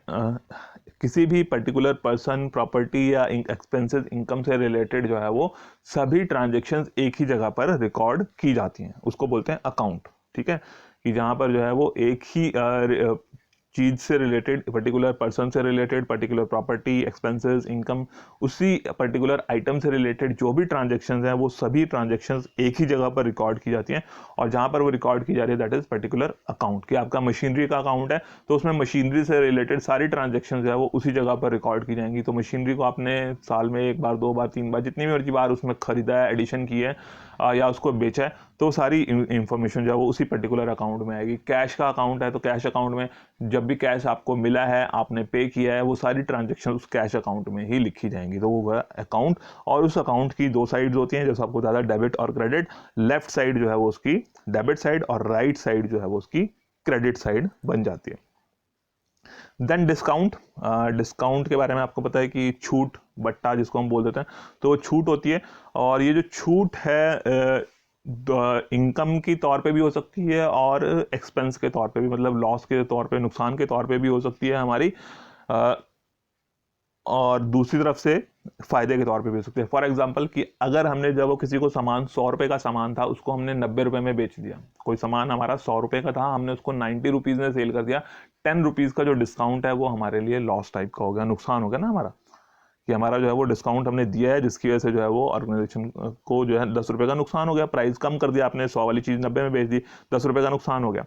किसी भी पर्टिकुलर पर्सन, प्रॉपर्टी या एक्सपेंसेस, इनकम से रिलेटेड जो है वो सभी ट्रांजैक्शंस एक ही जगह पर रिकॉर्ड की जाती हैं, उसको बोलते हैं अकाउंट। ठीक है, कि जहाँ पर जो है वो एक ही चीज से रिलेटेड, पर्टिकुलर पर्सन से related, particular property, expenses, income, उसी पर्टिकुलर आइटम से रिलेटेड जो भी ट्रांजैक्शंस हैं वो सभी ट्रांजैक्शंस एक ही जगह पर रिकॉर्ड की जाती हैं, और जहाँ पर वो रिकॉर्ड की जा रही है दैट इज पर्टिकुलर अकाउंट। कि आपका मशीनरी का अकाउंट है तो उसमें मशीनरी से रिलेटेड सारी ट्रांजेक्शन जो है वो उसी जगह पर रिकॉर्ड की जाएंगी। तो मशीनरी को आपने साल में एक बार, दो बार, तीन बार, जितनी भी मर्जी बार उसमें खरीदा है, एडिशन की है या उसको बेचा है, तो सारी इंफॉर्मेशन जो है वो उसी पर्टिकुलर अकाउंट में आएगी। कैश का अकाउंट है तो कैश अकाउंट में जब भी कैश आपको मिला है, आपने पे किया है, वो सारी ट्रांजेक्शन उस कैश अकाउंट में ही लिखी जाएंगी। तो वो अकाउंट, और उस अकाउंट की दो साइड्स होती हैं जैसे आपको ज़्यादा डेबिट और क्रेडिट। लेफ्ट साइड जो है वो उसकी डेबिट साइड और राइट साइड जो है वो उसकी क्रेडिट साइड बन जाती है। देन डिस्काउंट, डिस्काउंट के बारे में आपको पता है कि छूट, बट्टा जिसको हम बोल देते हैं, तो वो छूट होती है। और ये जो छूट है इनकम की तौर पे भी हो सकती है और एक्सपेंस के तौर पे भी, मतलब लॉस के तौर पे, नुकसान के तौर पे भी हो सकती है हमारी, और दूसरी तरफ से फायदे के तौर पे भी हो सकते हैं। फॉर एग्जांपल कि अगर हमने, जब वो किसी को सामान 100 रुपये का सामान था उसको हमने 90 रुपये में बेच दिया, कोई सामान हमारा 100 रुपये का था, हमने उसको 90 रुपीज़ में सेल कर दिया, 10 रुपीज़ का जो डिस्काउंट है वो हमारे लिए लॉस टाइप का हो गया, नुकसान हो गया ना हमारा, कि हमारा जो है वो डिस्काउंट हमने दिया है जिसकी वजह से जो है वो ऑर्गेनाइजेशन को जो है 10 रुपये का नुकसान हो गया, प्राइस कम कर दिया आपने, 100 वाली चीज़ 90 में बेच दी, 10 रुपये का नुकसान हो गया।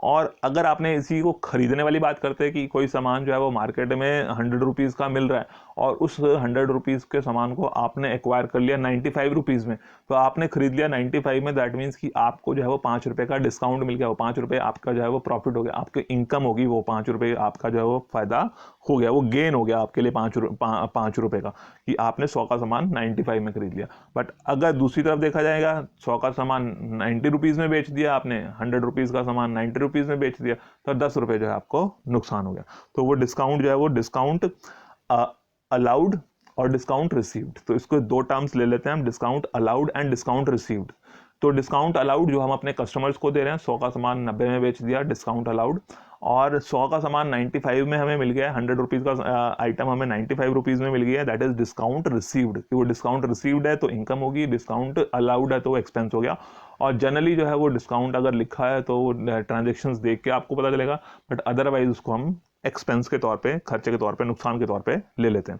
और अगर आपने इसी को खरीदने वाली बात करते हैं कि कोई सामान जो है वो मार्केट में 100 रुपीज़ का मिल रहा है और उस 100 रुपीज़ के सामान को आपने एक्वायर कर लिया 95 रुपीज़ में, तो आपने खरीद लिया 95 में, दैट मीन्स कि आपको जो है वो 5 रुपये का डिस्काउंट मिल गया, वो 5 रुपये आपका जो है वो प्रॉफिट हो गया, आपकी इनकम होगी, वो 5 रुपये आपका जो है वो फायदा हो गया, वो गेन हो गया आपके लिए 5 रुपये का, कि आपने 100 का सामान 95 में खरीद लिया। बट अगर दूसरी तरफ देखा जाएगा, 100 का सामान 90 रुपीज़ में बेच दिया आपने, 100 रुपीज़ का सामान 90 रुपीज़ में बेच दिया, तो 10 रुपये जो है आपको नुकसान हो गया। तो वो डिस्काउंट जो है वो डिस्काउंट अलाउड और डिस्काउंट रिसीव्ड, तो इसको दो टर्म्स ले लेते हैं हम, discount allowed and discount received. तो डिस्काउंट अलाउड जो हम अपने कस्टमर्स को दे रहे हैं, 100 का सामान 90 में बेच दिया, डिस्काउंट अलाउड, और 100 का सामान 95 में हमें मिल गया है, 100 रुपीज़ का आइटम हमें 95 रुपीज़ में मिल गया है, दैट इज डिस्काउंट रिसीव्ड। कि वो डिस्काउंट रिसीव्ड है तो इनकम होगी, डिस्काउंट अलाउड है तो एक्सपेंस हो गया। और जनरली जो है वो डिस्काउंट अगर लिखा है तो ट्रांजेक्शन्स देख के आपको पता चलेगा, बट अदरवाइज उसको हम एक्सपेंस के तौर पे, खर्चे के तौर पे, नुकसान के तौर पे ले लेते हैं।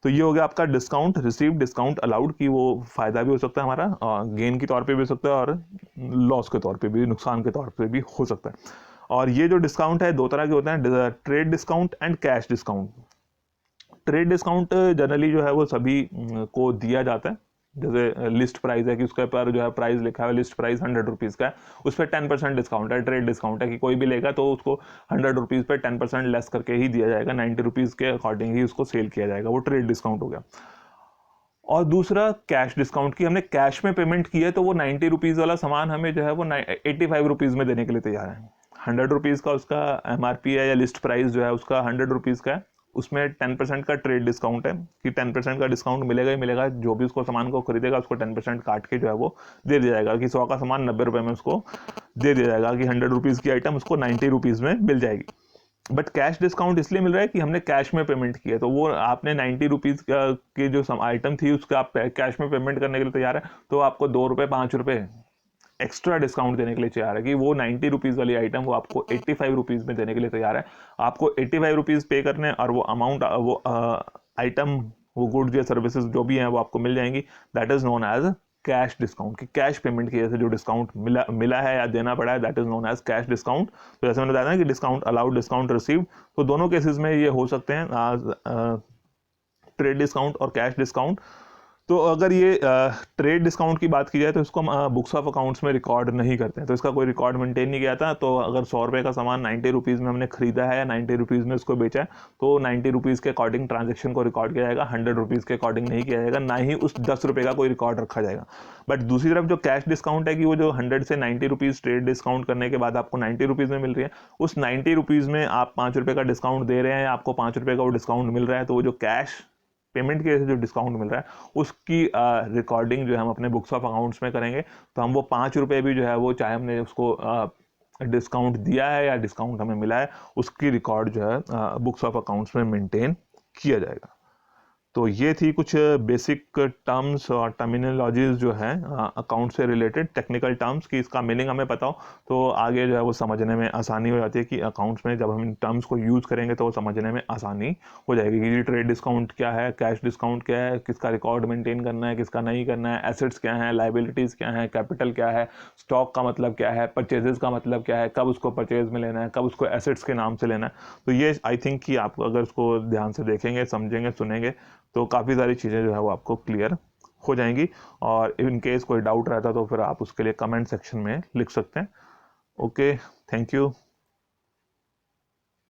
तो ये हो गया आपका डिस्काउंट रिसीव, डिस्काउंट अलाउड, की वो फायदा भी हो सकता है हमारा, गेन के तौर पे भी हो सकता है और लॉस के तौर पे भी, नुकसान के तौर पे भी हो सकता है। और ये जो डिस्काउंट है दो तरह के होते हैं, trade discount and cash discount. Trade discount generally जो है वो सभी को दिया जाता है। जैसे लिस्ट प्राइस है कि उसके ऊपर जो है प्राइस लिखा है, लिस्ट प्राइस 100 रुपीज़ का है, उस पर 10% डिस्काउंट है, ट्रेड डिस्काउंट है कि कोई भी लेगा तो उसको 100 रुपीज़ पर 10% लेस करके ही दिया जाएगा, 90 रुपीज़ के अकॉर्डिंग ही उसको सेल किया जाएगा, वो ट्रेड डिस्काउंट हो गया। और दूसरा कैश डिस्काउंट की, हमने कैश में पेमेंट की है तो वो 90 रुपीज़ वाला सामान हमें जो है वो 85 रुपीज़ में देने के लिए तैयार है। 100 रुपीज़ का उसका MRP है या लिस्ट प्राइस जो है उसका 100 रुपीज़ का है, उसमें 10% का ट्रेड डिस्काउंट है कि 10% का डिस्काउंट मिलेगा ही मिलेगा, जो भी उसको सामान को खरीदेगा उसको 10% काट के जो है वो दे दिया जाएगा कि 100 का सामान 90 रुपये में उसको दे दिया जाएगा, कि 100 रुपीज़ की आइटम उसको 90 रुपीज़ में मिल जाएगी। बट कैश डिस्काउंट इसलिए मिल रहा है कि हमने कैश में पेमेंट की है, तो वो आपने 90 रुपीज़ की जो आइटम थी उसका आप कैश में पेमेंट करने के लिए तैयार है, तो आपको 2 रुपये 5 रुपये एक्स्ट्रा डिस्काउंट देने के लिए तैयार है कि वो 90 रुपीज़ वाली आइटम वो आपको 85 रुपीज़ में देने के लिए तैयार है। आपको 85 रुपीज़ पे करने और वो अमाउंट वो आइटम वो गुड्स या सर्विसेज जो भी हैं वो आपको मिल जाएंगी। That is known as cash discount, कि कैश पेमेंट की वजह से जो डिस्काउंट मिला है या देना पड़ा है, that is known as cash discount. तो जैसे मैंने बताया ना कि डिस्काउंट अलाउड, डिस्काउंट रिसीव्ड, तो दोनों केसेस में ये हो सकते हैं, ट्रेड डिस्काउंट और कैश डिस्काउंट। तो अगर ये ट्रेड डिस्काउंट की बात की जाए तो इसको हम बुक्स ऑफ अकाउंट्स में रिकॉर्ड नहीं करते हैं, तो इसका कोई रिकॉर्ड मेंटेन नहीं किया था। तो अगर 100 रुपये का सामान 90 रुपीज़ में हमने खरीदा है या 90 रुपीज़ में उसको बेचा है, तो 90 रुपीज़ के अकॉर्डिंग ट्रांजेक्शन को रिकॉर्ड किया जाएगा, 100 रुपीज़ के अकॉर्डिंग नहीं किया जाएगा, ना ही उस 10 रुपये का कोई रिकॉर्ड रखा जाएगा। बट दूसरी तरफ जो कैश डिस्काउंट है कि वो जो 100 से 90 रुपीज़ ट्रेड डिस्काउंट करने के बाद आपको 90 रुपीज़ में मिल रही है, उस 90 रुपीज़ में आप 5 रुपये का डिस्काउंट दे रहे हैं, आपको 5 रुपये का वो डिस्काउंट मिल रहा है, तो वो जो कैश पेमेंट की वजह से जो डिस्काउंट मिल रहा है उसकी रिकॉर्डिंग जो है हम अपने बुक्स ऑफ अकाउंट्स में करेंगे। तो हम वो 5 रुपये भी जो है वो, चाहे हमने उसको डिस्काउंट दिया है या डिस्काउंट हमें मिला है, उसकी रिकॉर्ड जो है बुक्स ऑफ अकाउंट्स में मेंटेन किया जाएगा। तो ये थी कुछ बेसिक टर्म्स और टर्मिनोलॉजीज जो हैं अकाउंट से रिलेटेड, टेक्निकल टर्म्स की इसका मीनिंग हमें पता हो तो आगे जो है वो समझने में आसानी हो जाती है कि अकाउंट्स में जब हम इन टर्म्स को यूज़ करेंगे तो वो समझने में आसानी हो जाएगी कि ट्रेड डिस्काउंट क्या है, कैश डिस्काउंट क्या है, किसका रिकॉर्ड मेंटेन करना है, किसका नहीं करना है, एसेट्स क्या हैं, लाइबिलिटीज़ क्या हैं, कैपिटल क्या है, स्टॉक का मतलब क्या है, परचेजेस का मतलब क्या है, कब उसको परचेज में लेना है, कब उसको एसेट्स के नाम से लेना है। तो ये आई थिंक कि आप अगर उसको ध्यान से देखेंगे, समझेंगे, सुनेंगे तो काफ़ी सारी चीज़ें जो है वो आपको क्लियर हो जाएंगी। और इन केस कोई डाउट रहता तो फिर आप उसके लिए कमेंट सेक्शन में लिख सकते हैं। Okay, thank you.